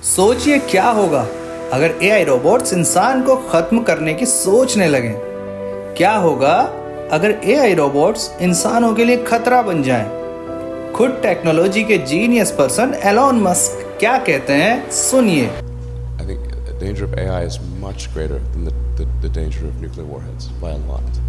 सोचिए क्या होगा अगर एआई रोबोट्स इंसान को खत्म करने की सोचने लगे। क्या होगा अगर एआई रोबोट्स इंसानों के लिए खतरा बन जाएं? खुद टेक्नोलॉजी के जीनियस पर्सन एलोन मस्क क्या कहते हैं, सुनिए। I think the danger of AI is much greater than the danger of nuclear warheads by a lot.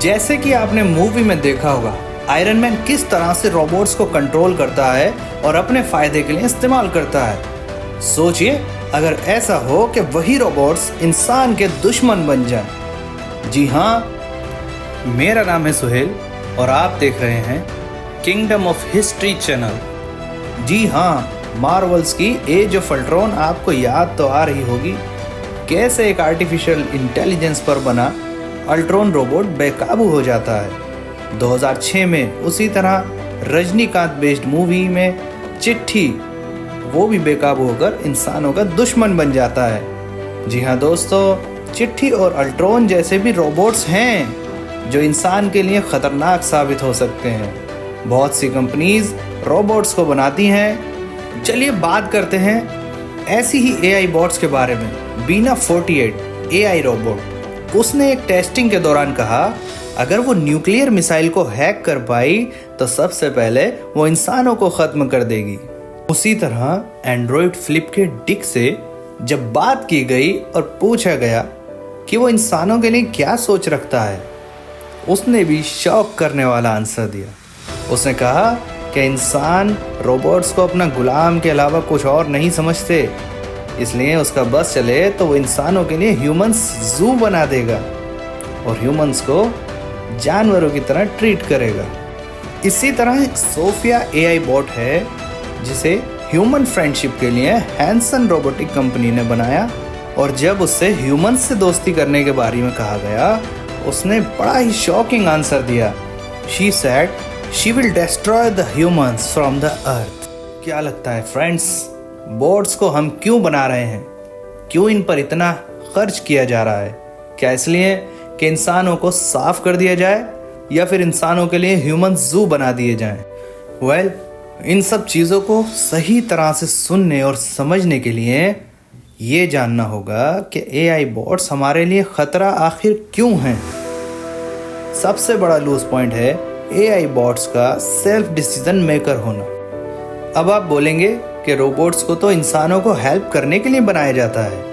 जैसे कि आपने मूवी में देखा होगा, आयरन मैन किस तरह से रोबोट्स को कंट्रोल करता है और अपने फायदे के लिए इस्तेमाल करता है। सोचिए अगर ऐसा हो कि वही रोबोट्स इंसान के दुश्मन बन जाएं। जी हाँ, मेरा नाम है सुहेल और आप देख रहे हैं किंगडम ऑफ हिस्ट्री चैनल। जी हाँ, मार्वल्स की एज ऑफ अल्ट्रॉन आपको याद तो आ रही होगी। कैसे एक आर्टिफिशियल इंटेलिजेंस पर बना अल्ट्रॉन रोबोट बेकाबू हो जाता है। 2006 में उसी तरह रजनीकांत बेस्ड मूवी में चिट्ठी, वो भी बेकाबू होकर इंसानों का दुश्मन बन जाता है। जी हाँ दोस्तों, चिट्ठी और अल्ट्रॉन जैसे भी रोबोट्स हैं जो इंसान के लिए खतरनाक साबित हो सकते हैं। बहुत सी कंपनीज रोबोट्स को बनाती हैं। चलिए बात करते हैं ऐसी ही एआई बॉट्स के बारे में। बीना 48 एआई रोबोट, उसने एक टेस्टिंग के दौरान कहा अगर वो न्यूक्लियर मिसाइल को हैक कर पाई तो सबसे पहले वो इंसानों को खत्म कर देगी। उसी तरह एंड्रॉइड फ्लिप के डिक से जब बात की गई और पूछा गया कि वो इंसानों के लिए क्या सोच रखता है, उसने भी शॉक करने वाला आंसर दिया। उसने कहा कि इंसान रोबोट्स को अपना गुलाम के अलावा कुछ और नहीं समझते, इसलिए उसका बस चले तो वो इंसानों के लिए ह्यूमंस जू बना देगा और ह्यूमंस को जानवरों की तरह ट्रीट करेगा। इसी तरह एक सोफिया एआई बॉट है जिसे ह्यूमन फ्रेंडशिप के लिए हैंसन रोबोटिक कंपनी ने बनाया, और जब उससे ह्यूमंस से दोस्ती करने के बारे में कहा गया, उसने बड़ा ही शॉकिंग आंसर दिया। She said she will destroy the humans from the earth. क्या लगता है फ्रेंड्स, बॉट्स को हम क्यों बना रहे हैं? क्यों इन पर इतना खर्च किया जा रहा है? क्या इसलिए कि इंसानों को साफ कर दिया जाए या फिर इंसानों के लिए ह्यूमन जू बना दिए जाएं? वेल, इन सब चीज़ों को सही तरह से सुनने और समझने के लिए ये जानना होगा कि एआई बॉट्स हमारे लिए खतरा आखिर क्यों हैं। सबसे बड़ा लूज पॉइंट है एआई बॉट्स का सेल्फ डिसीजन मेकर होना। अब आप बोलेंगे कि रोबोट्स को तो इंसानों को हेल्प करने के लिए बनाया जाता है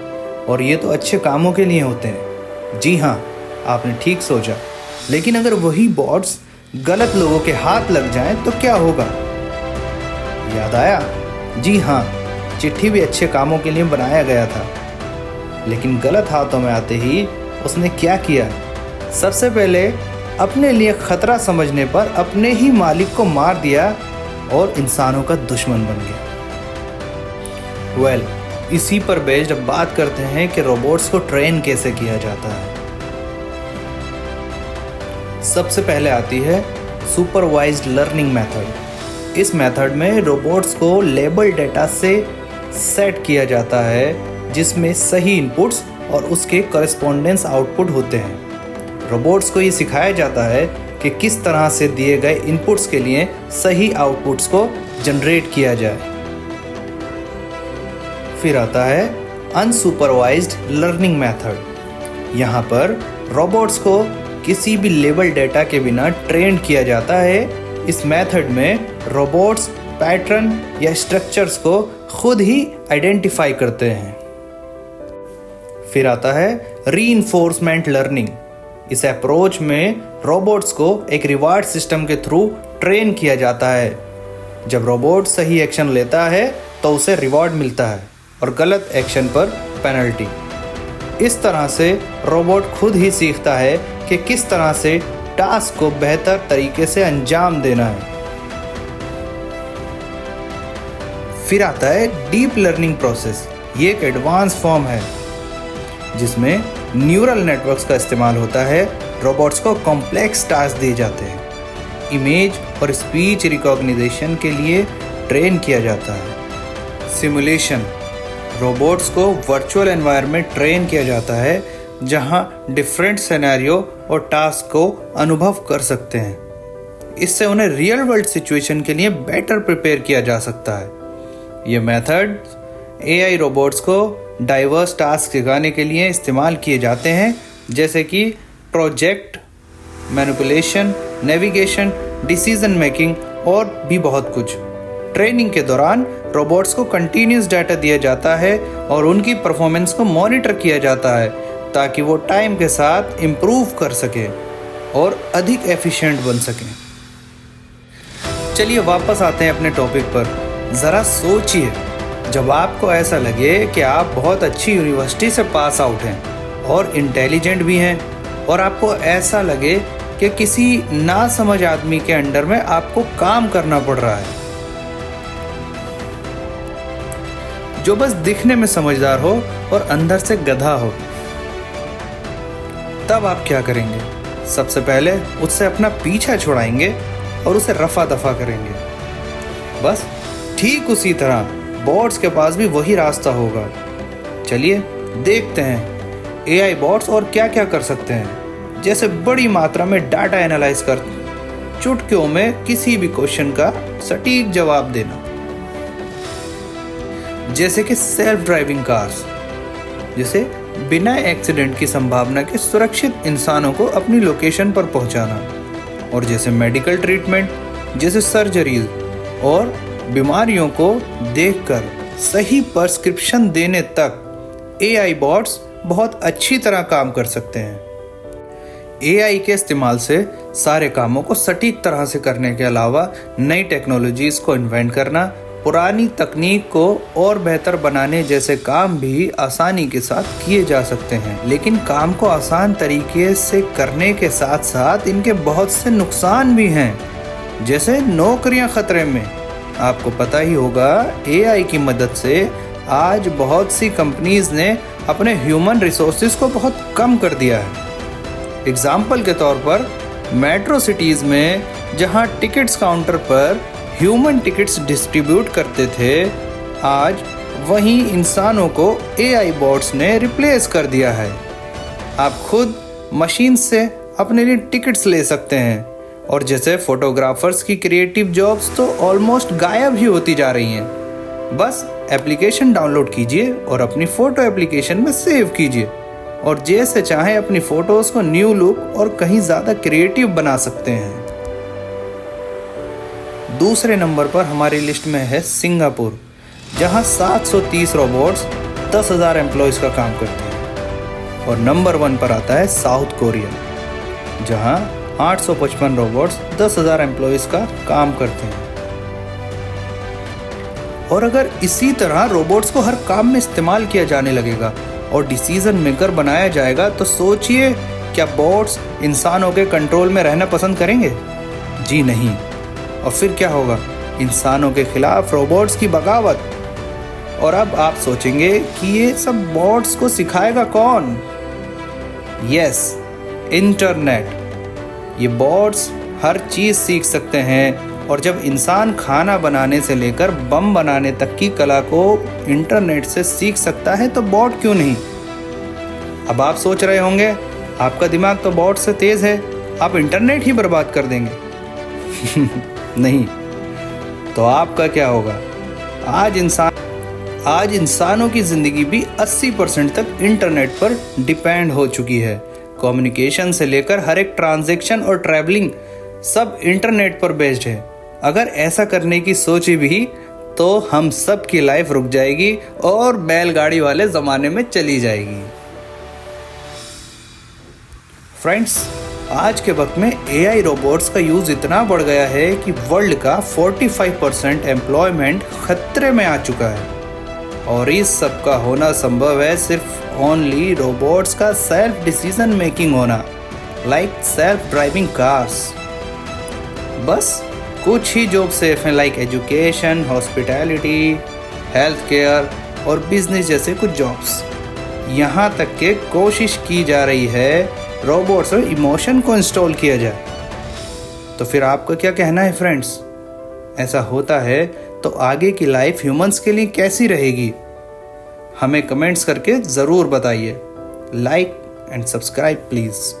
और ये तो अच्छे कामों के लिए होते हैं। जी हाँ, आपने ठीक सोचा, लेकिन अगर वही बॉट्स गलत लोगों के हाथ लग जाएं तो क्या होगा? याद आया? जी हाँ, चिट्ठी भी अच्छे कामों के लिए बनाया गया था, लेकिन गलत हाथों में आते ही उसने क्या किया? सबसे पहले अपने लिए खतरा समझने पर अपने ही मालिक को मार दिया और इंसानों का दुश्मन बन गया। वेल, इसी पर बेस्ड अब बात करते हैं कि रोबोट्स को ट्रेन कैसे किया जाता है। सबसे पहले आती है सुपरवाइज्ड लर्निंग मेथड। इस मेथड में रोबोट्स को लेबल डेटा से सेट किया जाता है जिसमें सही इनपुट्स और उसके कॉरेस्पॉन्डेंस आउटपुट होते हैं। रोबोट्स को ये सिखाया जाता है कि किस तरह से दिए गए इनपुट्स के लिए सही आउटपुट्स को जनरेट किया जाए। फिर आता है अनसुपरवाइज्ड लर्निंग मेथड। यहाँ पर रोबोट्स को किसी भी लेबल डेटा के बिना ट्रेन किया जाता है। इस मेथड में रोबोट्स पैटर्न या स्ट्रक्चर्स को खुद ही आइडेंटिफाई करते हैं। फिर आता है रीइंफोर्समेंट लर्निंग। इस अप्रोच में रोबोट्स को एक रिवार्ड सिस्टम के थ्रू ट्रेन किया जाता है। जब रोबोट सही एक्शन लेता है तो उसे रिवॉर्ड मिलता है और गलत एक्शन पर पेनल्टी। इस तरह से रोबोट खुद ही सीखता है कि किस तरह से टास्क को बेहतर तरीके से अंजाम देना है। फिर आता है डीप लर्निंग प्रोसेस। ये एक एडवांस फॉर्म है जिसमें न्यूरल नेटवर्क्स का इस्तेमाल होता है। रोबोट्स को कॉम्प्लेक्स टास्क दिए जाते हैं। इमेज और स्पीच रिकॉग्निशन के लिए ट्रेन किया जाता है। सिमुलेशन, रोबोट्स को वर्चुअल एनवायरनमेंट ट्रेन किया जाता है जहां डिफरेंट सिनेरियो और टास्क को अनुभव कर सकते हैं। इससे उन्हें रियल वर्ल्ड सिचुएशन के लिए बेटर प्रिपेयर किया जा सकता है। ये मेथड एआई रोबोट्स को डाइवर्स टास्क सिखाने के लिए इस्तेमाल किए जाते हैं, जैसे कि project, manipulation, navigation, decision making और भी बहुत कुछ। ट्रेनिंग के दौरान रोबोट्स को कंटिन्यूस डाटा दिया जाता है और उनकी परफॉर्मेंस को मॉनिटर किया जाता है ताकि वो टाइम के साथ इम्प्रूव कर सके और अधिक एफिशिएंट बन सकें। चलिए वापस आते हैं अपने टॉपिक पर। ज़रा सोचिए, जब आपको ऐसा लगे कि आप बहुत अच्छी यूनिवर्सिटी से पास आउट हैं और इंटेलिजेंट भी हैं, और आपको ऐसा लगे कि किसी नासमझ आदमी के अंडर में आपको काम करना पड़ रहा है जो बस दिखने में समझदार हो और अंदर से गधा हो, तब आप क्या करेंगे? सबसे पहले उससे अपना पीछा छुड़ाएंगे और उसे रफा दफा करेंगे। बस ठीक उसी तरह बॉट्स के पास भी वही रास्ता होगा। चलिए देखते हैं एआई बॉट्स और क्या क्या कर सकते हैं, जैसे बड़ी मात्रा में डाटा एनालाइज कर चुटकियों में किसी भी क्वेश्चन का सटीक जवाब देना, जैसे कि सेल्फ ड्राइविंग कार्स, जिसे बिना एक्सीडेंट की संभावना के सुरक्षित इंसानों को अपनी लोकेशन पर पहुंचाना, और जैसे मेडिकल ट्रीटमेंट, जैसे सर्जरीज और बीमारियों को देखकर सही प्रिस्क्रिप्शन देने तक एआई बॉट्स बहुत अच्छी तरह काम कर सकते हैं। एआई के इस्तेमाल से सारे कामों को सटीक तरह से करने के अलावा नई टेक्नोलॉजीज को इन्वेंट करना, पुरानी तकनीक को और बेहतर बनाने जैसे काम भी आसानी के साथ किए जा सकते हैं। लेकिन काम को आसान तरीके से करने के साथ साथ इनके बहुत से नुकसान भी हैं, जैसे नौकरियां खतरे में। आपको पता ही होगा, एआई की मदद से आज बहुत सी कंपनीज ने अपने ह्यूमन रिसोर्सेज को बहुत कम कर दिया है। एग्जाम्पल के तौर पर मेट्रो सिटीज़ में जहां टिकट्स काउंटर पर ह्यूमन टिकट्स डिस्ट्रीब्यूट करते थे, आज वहीं इंसानों को एआई बॉट्स ने रिप्लेस कर दिया है। आप खुद मशीन से अपने लिए टिकट्स ले सकते हैं, और जैसे फोटोग्राफर्स की क्रिएटिव जॉब्स तो ऑलमोस्ट गायब ही होती जा रही हैं। बस एप्लीकेशन डाउनलोड कीजिए और अपनी फ़ोटो एप्लीकेशन में सेव कीजिए, और जैसे चाहें अपनी फ़ोटोज़ को न्यू लुक और कहीं ज़्यादा क्रिएटिव बना सकते हैं। दूसरे नंबर पर हमारी लिस्ट में है सिंगापुर, जहां 730 रोबोट्स 10,000 एम्प्लॉयज़ का काम करते हैं। और नंबर 1 पर आता है साउथ कोरिया, जहां 855 रोबोट्स 10,000 एम्प्लॉयज़ का काम करते हैं। और अगर इसी तरह रोबोट्स को हर काम में इस्तेमाल किया जाने लगेगा और डिसीजन मेकर बनाया जाएगा, तो सोचिए क्या बॉट्स इंसानों के कंट्रोल में रहना पसंद करेंगे? जी नहीं। और फिर क्या होगा? इंसानों के खिलाफ रोबोट्स की बगावत। और अब आप सोचेंगे कि ये सब बॉट्स को सिखाएगा कौन? Yes, internet. ये बॉट्स हर चीज़ सीख सकते हैं, और जब इंसान खाना बनाने से लेकर बम बनाने तक की कला को इंटरनेट से सीख सकता है, तो बॉट क्यों नहीं? अब आप सोच रहे होंगे, आपका दिमाग तो बॉट से तेज़ है, आप इंटरनेट ही बर्बाद कर देंगे। नहीं, तो आपका क्या होगा? आज इंसानों की ज़िंदगी भी 80% तक इंटरनेट पर डिपेंड हो चुकी है। कम्युनिकेशन से लेकर हर एक ट्रांजैक्शन और ट्रैवलिंग सब इंटरनेट पर बेस्ड है। अगर ऐसा करने की सोची भी तो हम सब की लाइफ रुक जाएगी और बैलगाड़ी वाले ज़माने में चली जाएगी। फ्रेंड्स, आज के वक्त में एआई रोबोट्स का यूज़ इतना बढ़ गया है कि वर्ल्ड का 45% एम्प्लॉयमेंट खतरे में आ चुका है, और इस सब का होना संभव है सिर्फ ओनली रोबोट्स का सेल्फ डिसीजन मेकिंग होना, लाइक सेल्फ ड्राइविंग कार्स। बस कुछ ही जॉब सेफ हैं, like education, hospitality, health care और बिजनेस जैसे कुछ जॉब्स। यहाँ तक के कोशिश की जा रही है रोबोट्स में इमोशन को इंस्टॉल किया जाए। तो फिर आपका क्या कहना है फ्रेंड्स? ऐसा होता है तो आगे की लाइफ ह्यूमंस के लिए कैसी रहेगी? हमें कमेंट्स करके ज़रूर बताइए। Like and subscribe please.